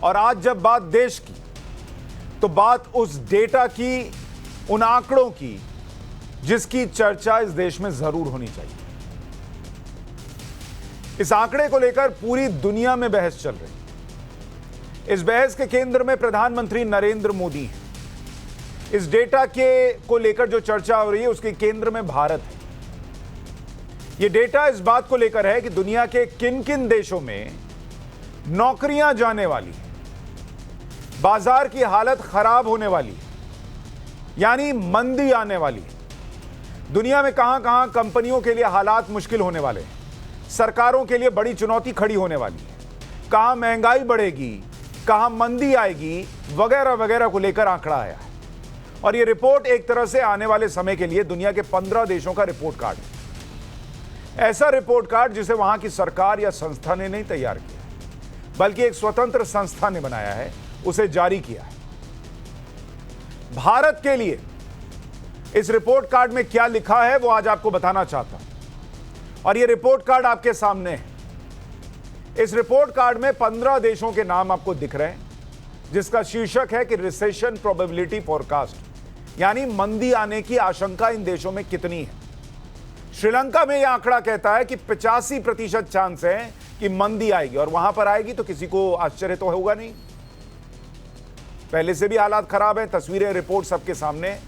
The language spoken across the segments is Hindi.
और आज जब बात देश की, तो बात उस डेटा की, उन आंकड़ों की जिसकी चर्चा इस देश में जरूर होनी चाहिए। इस आंकड़े को लेकर पूरी दुनिया में बहस चल रही है। इस बहस के केंद्र में प्रधानमंत्री नरेंद्र मोदी हैं। इस डेटा के को लेकर जो चर्चा हो रही है उसके केंद्र में भारत है। यह डेटा इस बात को लेकर है कि दुनिया के किन किन देशों में नौकरियां जाने वाली है, बाजार की हालत खराब होने वाली है, यानी मंदी आने वाली है। दुनिया में कहां कहां कंपनियों के लिए हालात मुश्किल होने वाले हैं, सरकारों के लिए बड़ी चुनौती खड़ी होने वाली है, कहां महंगाई बढ़ेगी, कहां मंदी आएगी, वगैरह वगैरह को लेकर आंकड़ा आया है। और यह रिपोर्ट एक तरह से आने वाले समय के लिए दुनिया के 15 देशों का रिपोर्ट कार्ड है। ऐसा रिपोर्ट कार्ड जिसे वहां की सरकार या संस्था ने नहीं तैयार किया, बल्कि एक स्वतंत्र संस्था ने बनाया है, उसे जारी किया है। भारत के लिए इस रिपोर्ट कार्ड में क्या लिखा है वो आज आपको बताना चाहता हूं, और यह रिपोर्ट कार्ड आपके सामने है। इस रिपोर्ट कार्ड में 15 देशों के नाम आपको दिख रहे हैं, जिसका शीर्षक है कि रिसेशन प्रोबेबिलिटी फोरकास्ट, यानी मंदी आने की आशंका इन देशों में कितनी है। श्रीलंका में यह आंकड़ा कहता है कि 85% चांस है कि मंदी आएगी, और वहां पर आएगी तो किसी को आश्चर्य तो होगा नहीं। पहले से भी हालात खराब हैं, तस्वीरें, रिपोर्ट सबके सामने।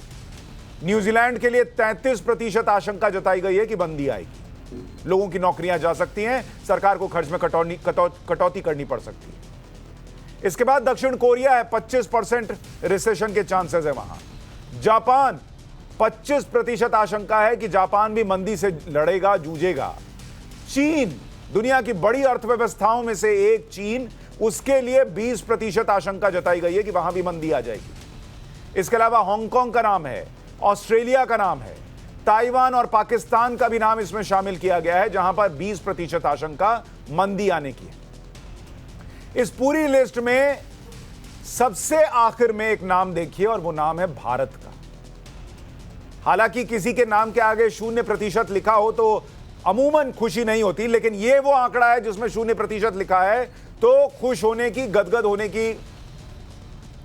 न्यूजीलैंड के लिए 33% आशंका जताई गई है कि मंदी आएगी, लोगों की नौकरियां जा सकती हैं, सरकार को खर्च में कटौती करनी पड़ सकती है। इसके बाद दक्षिण कोरिया है, 25% रिसेशन के चांसेस है वहां। जापान, 25% आशंका है कि जापान भी मंदी से लड़ेगा, जूझेगा। चीन, दुनिया की बड़ी अर्थव्यवस्थाओं में से एक चीन, उसके लिए 20% आशंका जताई गई है कि वहां भी मंदी आ जाएगी। इसके अलावा हांगकांग का नाम है, ऑस्ट्रेलिया का नाम है, ताइवान और पाकिस्तान का भी नाम इसमें शामिल किया गया है, जहां पर 20% आशंका मंदी आने की है। इस पूरी लिस्ट में सबसे आखिर में एक नाम देखिए, और वो नाम है भारत का। हालांकि किसी के नाम के आगे 0% लिखा हो तो अमूमन खुशी नहीं होती, लेकिन यह वो आंकड़ा है जिसमें 0% लिखा है तो खुश होने की, गदगद होने की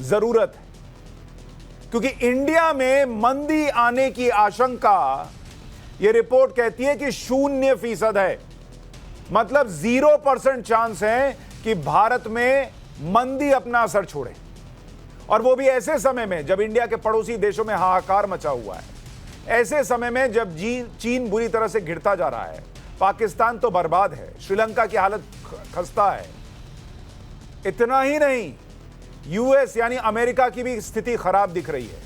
जरूरत है। क्योंकि इंडिया में मंदी आने की आशंका, यह रिपोर्ट कहती है कि 0% है, मतलब 0% चांस है कि भारत में मंदी अपना असर छोड़े, और वो भी ऐसे समय में जब इंडिया के पड़ोसी देशों में हाहाकार मचा हुआ है, ऐसे समय में जब चीन बुरी तरह से घिरता जा रहा है, पाकिस्तान तो बर्बाद है, श्रीलंका की हालत खस्ता है। इतना ही नहीं, यूएस यानी अमेरिका की भी स्थिति खराब दिख रही है।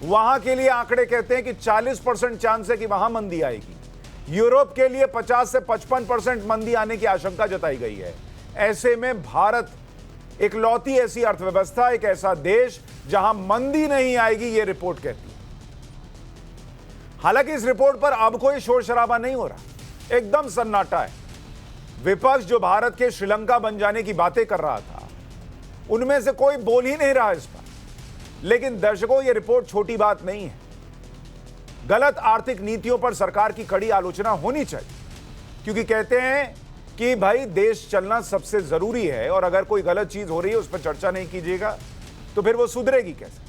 वहां के लिए आंकड़े कहते हैं कि 40% चांस है कि वहां मंदी आएगी। यूरोप के लिए 50 से 55% मंदी आने की आशंका जताई गई है। ऐसे में भारत एक लौती ऐसी अर्थव्यवस्था, एक ऐसा देश जहां मंदी नहीं आएगी, यह रिपोर्ट कहती है। हालांकि इस रिपोर्ट पर अब कोई शोर शराबा नहीं हो रहा, एकदम सन्नाटा है। विपक्ष जो भारत के श्रीलंका बन जाने की बातें कर रहा था, उनमें से कोई बोल ही नहीं रहा इस पर। लेकिन दर्शकों, यह रिपोर्ट छोटी बात नहीं है। गलत आर्थिक नीतियों पर सरकार की कड़ी आलोचना होनी चाहिए, क्योंकि कहते हैं कि भाई देश चलना सबसे जरूरी है, और अगर कोई गलत चीज हो रही है उस पर चर्चा नहीं कीजिएगा तो फिर वो सुधरेगी कैसे।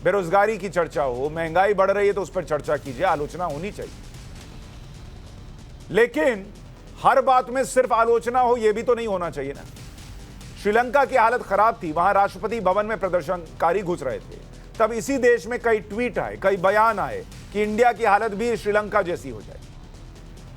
बेरोजगारी की चर्चा हो, महंगाई बढ़ रही है तो उस पर चर्चा कीजिए, आलोचना होनी चाहिए। लेकिन हर बात में सिर्फ आलोचना हो, यह भी तो नहीं होना चाहिए ना। श्रीलंका की हालत खराब थी, वहां राष्ट्रपति भवन में प्रदर्शनकारी घुस रहे थे, तब इसी देश में कई ट्वीट आए, कई बयान आए कि इंडिया की हालत भी श्रीलंका जैसी हो जाए।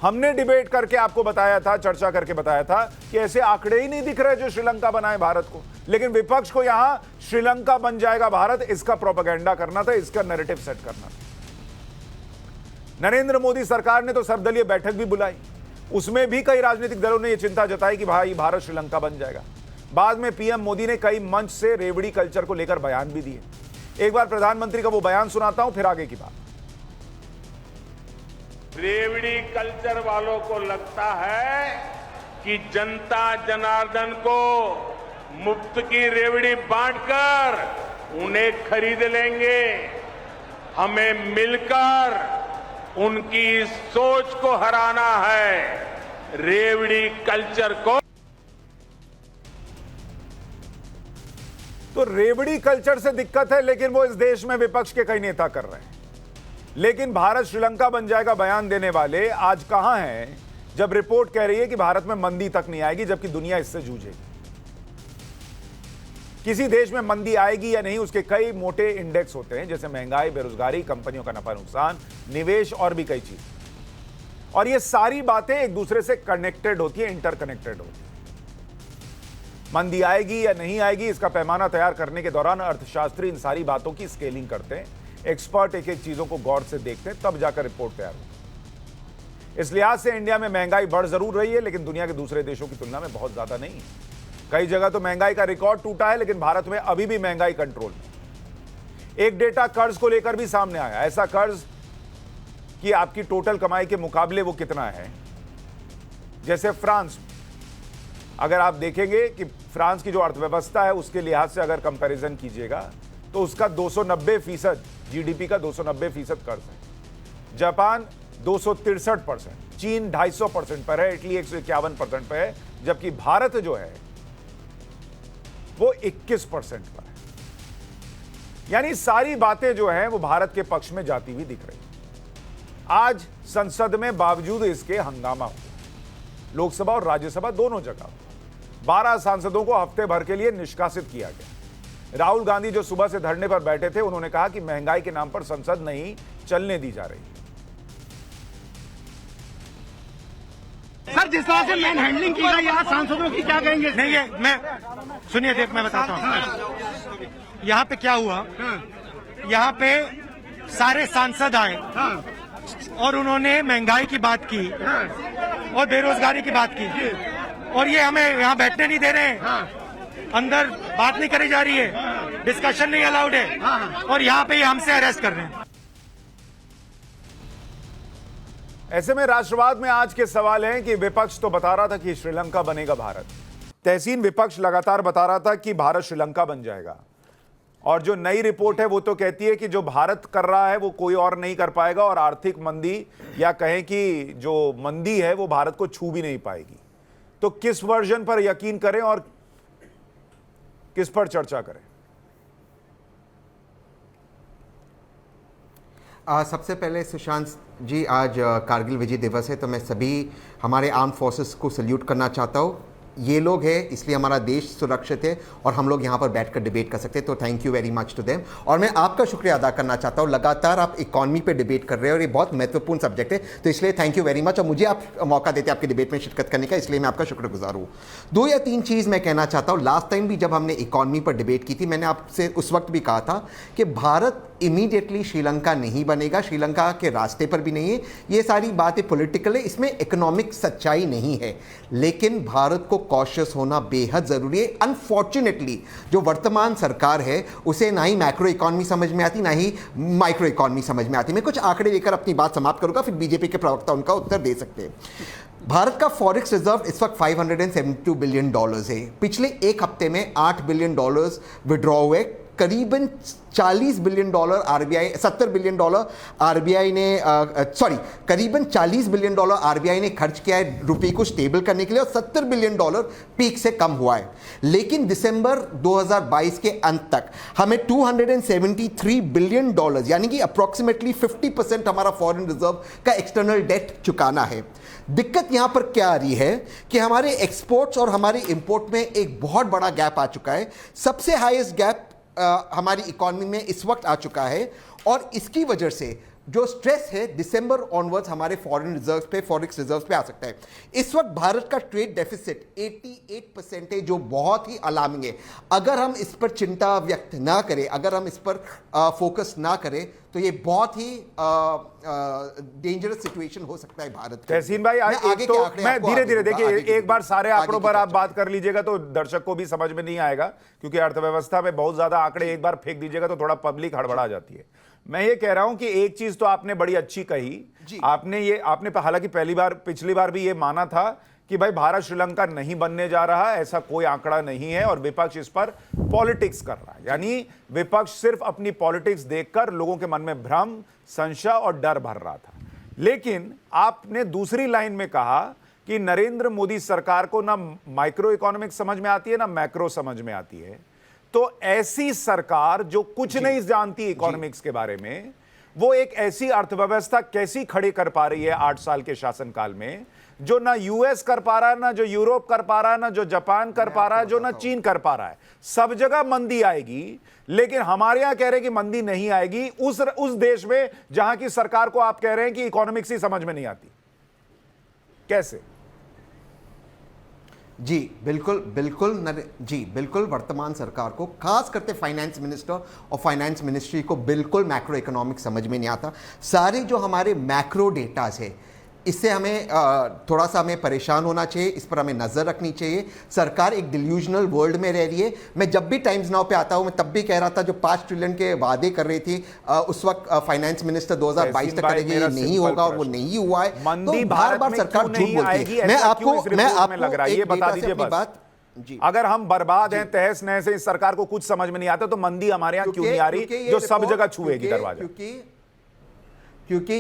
हमने डिबेट करके आपको बताया था, चर्चा करके बताया था कि ऐसे आंकड़े ही नहीं दिख रहे जो श्रीलंका बनाए भारत को। लेकिन विपक्ष को यहां श्रीलंका बन जाएगा भारत, इसका प्रोपेगेंडा करना था, इसका नैरेटिव सेट करना था। नरेंद्र मोदी सरकार ने तो सर्वदलीय बैठक भी बुलाई, उसमें भी कई राजनीतिक दलों ने यह चिंता जताई कि भाई भारत श्रीलंका बन जाएगा। बाद में पीएम मोदी ने कई मंच से रेवड़ी कल्चर को लेकर बयान भी दिए। एक बार प्रधानमंत्री का वो बयान सुनाता हूं, फिर आगे की बात। रेवड़ी कल्चर वालों को लगता है कि जनता जनार्दन को मुफ्त की रेवड़ी बांटकर उन्हें खरीद लेंगे। हमें मिलकर उनकी सोच को हराना है, रेवड़ी कल्चर को। तो रेवड़ी कल्चर से दिक्कत है, लेकिन वो इस देश में विपक्ष के कई नेता कर रहे हैं। लेकिन भारत श्रीलंका बन जाएगा बयान देने वाले आज कहां हैं, जब रिपोर्ट कह रही है कि भारत में मंदी तक नहीं आएगी, जबकि दुनिया इससे जूझेगी। किसी देश में मंदी आएगी या नहीं, उसके कई मोटे इंडेक्स होते हैं, जैसे महंगाई, बेरोजगारी, कंपनियों का नफा नुकसान, निवेश और भी कई चीज। और ये सारी बातें एक दूसरे से कनेक्टेड होती है, इंटरकनेक्टेड होती है। मंदी आएगी या नहीं आएगी, इसका पैमाना तैयार करने के दौरान अर्थशास्त्री इन सारी बातों की स्केलिंग करते हैं। एक्सपर्ट एक एक चीजों को गौर से देखते हैं, तब जाकर रिपोर्ट तैयार होती है। इस लिहाज से इंडिया में महंगाई बढ़ जरूर रही है, लेकिन दुनिया के दूसरे देशों की तुलना में बहुत ज्यादा नहीं है। कई जगह तो महंगाई का रिकॉर्ड टूटा है, लेकिन भारत में अभी भी महंगाई कंट्रोल में। एक डेटा कर्ज को लेकर भी सामने आया। ऐसा कर्ज कि आपकी टोटल कमाई के मुकाबले वो कितना है। जैसे फ्रांस, अगर आप देखेंगे कि फ्रांस की जो अर्थव्यवस्था है उसके लिहाज से अगर कंपैरिजन कीजिएगा तो उसका 290% जीडीपी का 290% कर्ज है। जापान 263%, चीन 250% पर है, इटली 151% पर है, जबकि भारत जो है वो 21% पर है। यानी सारी बातें जो हैं वो भारत के पक्ष में जाती हुई दिख रही। आज संसद में बावजूद इसके हंगामा हुआ, लोकसभा और राज्यसभा दोनों जगह 12 सांसदों को हफ्ते भर के लिए निष्कासित किया गया। राहुल गांधी जो सुबह से धरने पर बैठे थे, उन्होंने कहा कि महंगाई के नाम पर संसद नहीं चलने दी जा रही। सर, जिस तरह से मैन हैंडलिंग की गई यहाँ सांसदों की, क्या कहेंगे? नहीं, ये मैं सुनिए, देख मैं बताता हूँ यहाँ पे क्या हुआ। यहाँ पे सारे सांसद आए और उन्होंने महंगाई की बात की और बेरोजगारी की बात की, और ये हमें यहाँ बैठने नहीं दे रहे हैं। अंदर बात नहीं करी जा रही है, डिस्कशन नहीं अलाउड है, और यहाँ पे ये हमसे अरेस्ट कर रहे हैं। ऐसे में राष्ट्रवाद में आज के सवाल हैं कि विपक्ष तो बता रहा था कि श्रीलंका बनेगा भारत। तहसीन विपक्ष लगातार बता रहा था कि भारत श्रीलंका बन जाएगा, और जो नई रिपोर्ट है वो तो कहती है कि जो भारत कर रहा है वो कोई और नहीं कर पाएगा, और आर्थिक मंदी या कहें कि जो मंदी है वो भारत को छू भी नहीं पाएगी। तो किस वर्जन पर यकीन करें और किस पर चर्चा करें? सबसे पहले सुशांत जी, आज कारगिल विजय दिवस है, तो मैं सभी हमारे आर्म फोर्सेस को सल्यूट करना चाहता हूँ। ये लोग हैं इसलिए हमारा देश सुरक्षित है और हम लोग यहाँ पर बैठकर डिबेट कर सकते हैं, तो thank you very much to them. और मैं आपका शुक्रिया अदा करना चाहता हूँ, लगातार आप इकॉनमी पे डिबेट कर रहे हैं और ये बहुत महत्वपूर्ण सब्जेक्ट है, तो इसलिए थैंक यू वेरी मच। और मुझे आप मौका देते हैं आपकी डिबेट में शिरकत करने का, इसलिए मैं आपका शुक्रगुजार हूँ। 2 या 3 चीज़ मैं कहना चाहता हूँ। लास्ट टाइम भी जब हमने इकॉनमी पर डिबेट की थी, मैंने आपसे उस वक्त भी कहा था कि भारत इमीडिएटली श्रीलंका नहीं बनेगा, श्रीलंका के रास्ते पर भी नहीं है। ये सारी बातें पॉलिटिकल है, इसमें इकोनॉमिक सच्चाई नहीं है, लेकिन भारत को कॉशियस होना बेहद ज़रूरी है। अनफॉर्चुनेटली जो वर्तमान सरकार है उसे ना ही मैक्रो इकॉनमी समझ में आती, ना ही माइक्रो इकॉनमी समझ में आती। मैं कुछ आंकड़े लेकर अपनी बात समाप्त करूंगा, फिर बीजेपी के प्रवक्ता उनका उत्तर दे सकते हैं। भारत का फॉरेक्स रिजर्व इस वक्त $572 बिलियन है। पिछले एक हफ्ते में $8 बिलियन विड्रॉ हुए। करीबन $40 बिलियन आरबीआई, $70 बिलियन आरबीआई ने करीबन $40 बिलियन आरबीआई ने खर्च किया है रुपये को स्टेबल करने के लिए, और $70 बिलियन पीक से कम हुआ है। लेकिन दिसंबर 2022 के अंत तक हमें $273 बिलियन यानी कि अप्रॉक्सीमेटली 50% हमारा फॉरेन रिजर्व का एक्सटर्नल डेट चुकाना है। दिक्कत यहां पर क्या आ रही है कि हमारे एक्सपोर्ट्स और हमारे इंपोर्ट में एक बहुत बड़ा गैप आ चुका है। सबसे हाईएस्ट गैप हमारी इकॉनमी में इस वक्त आ चुका है, और इसकी वजह से जो स्ट्रेस है दिसंबर ऑनवर्ड्स हमारे फॉरेन रिजर्व्स पे, फॉरेक्स रिजर्व्स पे आ सकता है। इस वक्त भारत का ट्रेड डेफिसिट 88% है, जो बहुत ही अलार्मिंग है। अगर हम इस पर चिंता व्यक्त ना करें, अगर हम इस पर फोकस ना करें, तो ये बहुत ही डेंजरस सिचुएशन हो सकता है भारत के। तहसीन भाई, आगे तो मैं धीरे धीरे, देखिए एक बार सारे आंकड़ों पर आप बात कर लीजिएगा तो दर्शक को भी समझ में नहीं आएगा, क्योंकि अर्थव्यवस्था में बहुत ज्यादा आंकड़े एक बार फेंक दीजिएगा तो थोड़ा पब्लिक हड़बड़ा जाती है। मैं ये कह रहा हूं कि एक चीज तो आपने बड़ी अच्छी कही। आपने हालांकि पिछली बार भी ये माना था कि भाई भारत श्रीलंका नहीं बनने जा रहा, ऐसा कोई आंकड़ा नहीं है, और विपक्ष इस पर पॉलिटिक्स कर रहा है। यानी विपक्ष सिर्फ अपनी पॉलिटिक्स देखकर लोगों के मन में भ्रम, संशय और डर भर रहा था। लेकिन आपने दूसरी लाइन में कहा कि नरेंद्र मोदी सरकार को ना माइक्रो इकोनॉमिक्स समझ में आती है, ना मैक्रो समझ में आती है। तो ऐसी सरकार जो कुछ नहीं जानती इकोनॉमिक्स के बारे में, वो एक ऐसी अर्थव्यवस्था कैसी खड़ी कर पा रही है 8 साल के शासनकाल में, जो ना यूएस कर पा रहा है, ना जो यूरोप कर पा रहा है, ना जो जापान कर पा रहा है, जो ना चीन कर पा रहा है। सब जगह मंदी आएगी, लेकिन हमारे यहां कह रहे हैं कि मंदी नहीं आएगी उस देश में जहां की सरकार को आप कह रहे हैं कि इकोनॉमिक्स ही समझ में नहीं आती। कैसे? जी बिल्कुल जी बिल्कुल, वर्तमान सरकार को, खास करके फाइनेंस मिनिस्टर और फाइनेंस मिनिस्ट्री को बिल्कुल मैक्रो इकोनॉमिक्स समझ में नहीं आता। सारे जो हमारे मैक्रो डेटास है, इससे हमें थोड़ा सा हमें परेशान होना चाहिए, इस पर हमें नज़र रखनी चाहिए। सरकार एक डिल्यूजनल वर्ल्ड में रह रही है। मैं जब भी टाइम्स नाउ पे आता हूं, मैं तब भी कह रहा था जो 5 ट्रिलियन के वादे कर रही थी उस वक्त फाइनेंस मिनिस्टर 2022 तक करेगी, ये नहीं होगा, वो नहीं हुआ है। मंदी तो बार-बार सरकार झूठ बोलती है। मैं आपको लग रहा है, ये बता दीजिए बात जी। अगर हम बर्बाद हैं, तहस नहस से, इस सरकार को कुछ समझ में नहीं आता, तो मंदी हमारे यहां क्यों नहीं आ रही जो सब जगह छुएगी दरवाजा? क्योंकि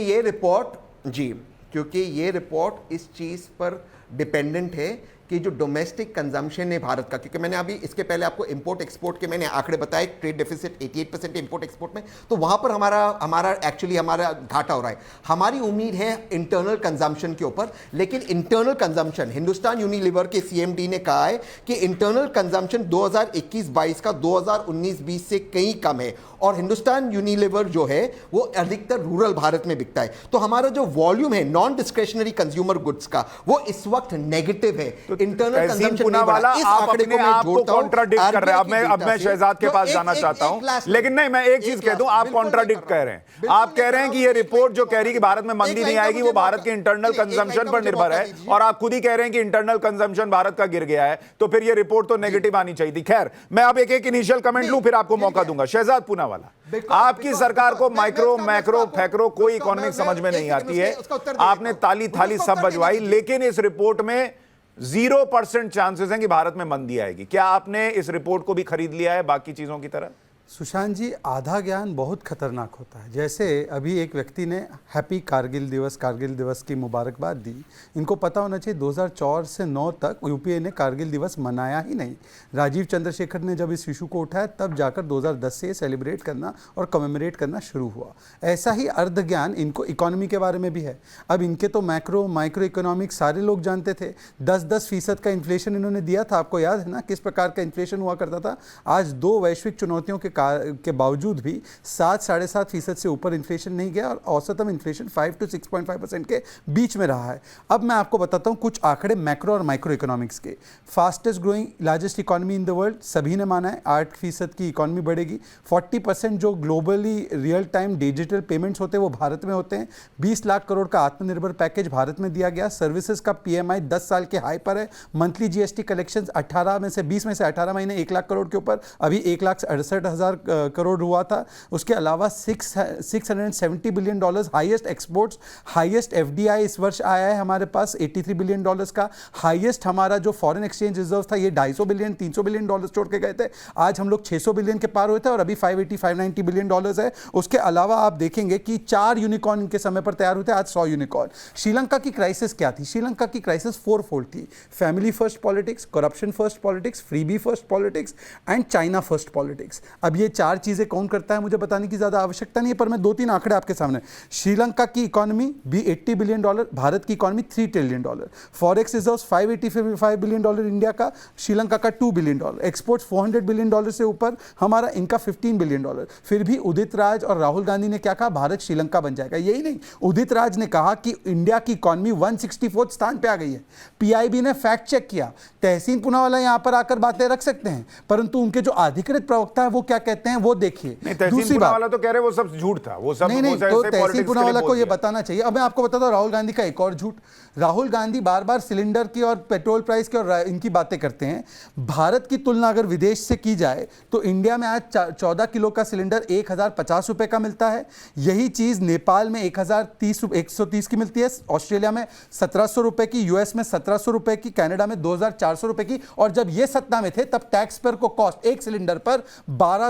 ये रिपोर्ट इस चीज़ पर डिपेंडेंट है कि जो डोमेस्टिक कंजम्पशन है भारत का, क्योंकि मैंने अभी इसके पहले आपको इंपोर्ट एक्सपोर्ट के मैंने आंकड़े बताए, ट्रेड डेफिसिट 88% इंपोर्ट एक्सपोर्ट में, तो वहां पर हमारा घाटा हो रहा है। हमारी उम्मीद है इंटरनल कंजम्पशन के ऊपर, लेकिन इंटरनल कंजम्पशन, हिंदुस्तान यूनिलीवर के सीएमडी ने कहा है कि इंटरनल कंजम्पशन 2021-22 का 2019-20 से कहीं कम है, और हिंदुस्तान यूनिलीवर जो है वो अधिकतर रूरल भारत में बिकता है। तो हमारा जो वॉल्यूम है नॉन डिस्क्रेशनरी कंज्यूमर गुड्स का, वो इस वक्त नेगेटिव है। इंटरनल कंजम्पशन वाला आप अपने आप को कॉन्ट्राडिक्ट कर रहे हैं। अब मैं शहजाद के पास जाना चाहता हूं, लेकिन नहीं, मैं एक चीज कह दूं, आप कॉन्ट्राडिक्ट कर रहे हैं। आप कह रहे हैं कि ये रिपोर्ट जो कह रही है कि भारत में मंदी नहीं आएगी, वो भारत के इंटरनल कंजम्पशन पर निर्भर है, और आप खुद ही कह रहे हैं कि इंटरनल कंजम्पशन भारत का गिर गया है, तो फिर ये रिपोर्ट तो नेगेटिव आनी चाहिए थी। खैर, मैं अब एक इनिशियल कमेंट लूं, फिर आपको मौका दूंगा। शहजाद पूनावाला, आपकी सरकार को माइक्रो मैक्रो फैक्रो कोई इकोनॉमिक समझ में नहीं आती है, आपने ताली थाली सब बजवाई, लेकिन इस रिपोर्ट में 0% चांसेस हैं कि भारत में मंदी आएगी। क्या आपने इस रिपोर्ट को भी खरीद लिया है बाकी चीजों की तरह? सुशांत जी, आधा ज्ञान बहुत खतरनाक होता है। जैसे अभी एक व्यक्ति ने हैप्पी कारगिल दिवस की मुबारकबाद दी। इनको पता होना चाहिए 2004 से 9 तक यूपीए ने कारगिल दिवस मनाया ही नहीं। राजीव चंद्रशेखर ने जब इस इशू को उठाया, तब जाकर 2010 से सेलिब्रेट करना और कमेमोरेट करना शुरू हुआ। ऐसा ही अर्ध ज्ञान इनको इकोनॉमी के बारे में भी है। अब इनके तो मैक्रो माइक्रो इकोनॉमिक्स सारे लोग जानते थे। 10% का इन्फ्लेशन इन्होंने दिया था, आपको याद है ना किस प्रकार का इन्फ्लेशन हुआ करता था। आज 2 वैश्विक चुनौतियों के बावजूद भी 7-7.5% से ऊपर इन्फ्लेशन नहीं गया, और औसतम इन्फ्लेशन 5 to 6.5% के बीच में रहा है। अब मैं आपको बताता हूं कुछ आंकड़े मैक्रो और माइक्रो इकोनॉमिक्स के। Fastest growing largest economy in the world, सभी ने माना है 8% की इकोनॉमी बढ़ेगी। 40% जो globally real time digital payments होते हैं वो भारत में होते हैं। 20 लाख करोड़ का आत्मनिर्भर पैकेज भारत में दिया गया। सर्विसेज का PMI 10 साल के हाई पर है। मंथली GST कलेक्शन 20 में से 18 महीने 1 लाख करोड़ के ऊपर, अभी 1,68,000 करोड़ हुआ था। उसके अलावा $670 billion highest exports, highest FDI इस वर्ष आया है हमारे पास $83 बिलियन का। हाईएस्ट हमारा जो फॉरेन एक्सचेंज रिजर्व था, ये 250 बिलियन 300 बिलियन डॉलर छोड़ के गए थे। आज हम लोग 600 बिलियन के पार हुए थे, और अभी 580-590 बिलियन डॉलर्स है। उसके अलावा आप देखेंगे कि 4 यूनिकॉर्न के समय पर तैयार हुए थे, आज 100 यूनिकॉर्न। श्रीलंका की क्राइसिस क्या थी? श्रीलंका की क्राइसिस 4-fold थी। Family first politics, corruption first politics, freebie first politics and China first politics. अब ये 4 चीजें कौन करता है मुझे बताने की ज्यादा आवश्यकता नहीं है, पर मैं 2-3 आंकड़े आपके सामने। श्रीलंका की इकोनॉमी भी $80 बिलियन, भारत की economy $3 trillion, forex reserves $585 billion India का, श्रीलंका का $2 बिलियन, एक्सपोर्ट्स $400 बिलियन से ऊपर, हमारा इनका $15 बिलियन। फिर भी उदित राज और राहुल गांधी ने क्या कहा? भारत श्रीलंका बन जाएगा। यही नहीं, उदित राज ने कहा कि इंडिया की इकोनॉमी 164 स्थान पे आ गई है। PIB ने फैक्ट चेक किया। तहसीन पूनावाला यहां पर आकर बातें रख सकते हैं, परंतु उनके जो अधिकृत प्रवक्ता है वो क्या कहते हैं वो देखिए। दूसरी बात वाला तो कह रहे वो सब झूठ था, वो सब नहीं, तो तहसीन पूनावाला को ये बताना चाहिए। अब मैं आपको बताता हूं राहुल गांधी का एक और झूठ। राहुल गांधी बार बार सिलेंडर की और पेट्रोल प्राइस की और इनकी बातें करते हैं। भारत की तुलना अगर विदेश से की जाए तो इंडिया में आज 14 किलो का सिलेंडर 1,050 रुपए का मिलता है। यही चीज नेपाल में 1,130 की मिलती है, ऑस्ट्रेलिया में 1,700 रुपए की, यूएस में 1,700 रुपए की, कनाडा में 2,400 रुपए की। और जब ये सत्ता में थे तब टैक्स पेयर को कॉस्ट एक सिलेंडर पर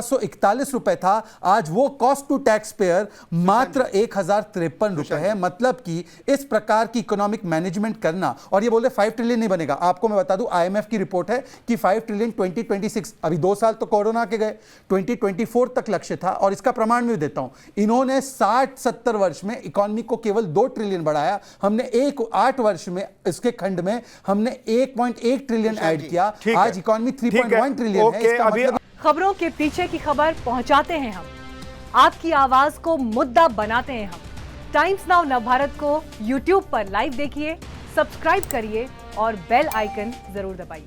1141 रुपए था, आज वो कॉस्ट टू टैक्स पेयर मात्र 1053 रुपए है। मतलब कि इस प्रकार की इकोनॉमिक मैनेजमेंट करना, और ये बोलते 5 ट्रिलियन नहीं बनेगा। आपको मैं बता दूं, आईएमएफ की रिपोर्ट है कि 5 ट्रिलियन 2026, अभी 2 साल तो कोरोना के गए, 2024 तक लक्ष्य था। और इसका प्रमाण भी देता हूं, इन्होंने 60-70 वर्ष में इकोनॉमी को केवल 2 ट्रिलियन बढ़ाया, हमने 8 वर्ष में इसके खंड में हमने 1.1 ट्रिलियन ऐड किया। आज इकोनॉमी 3.1 ट्रिलियन है। इसका मतलब खबरों के पीछे की खबर पहुंचाते हैं हम, आपकी आवाज को मुद्दा बनाते हैं हम। टाइम्स नाउ नवभारत को यूट्यूब पर लाइव देखिए, सब्सक्राइब करिए और बेल आइकन जरूर दबाइए।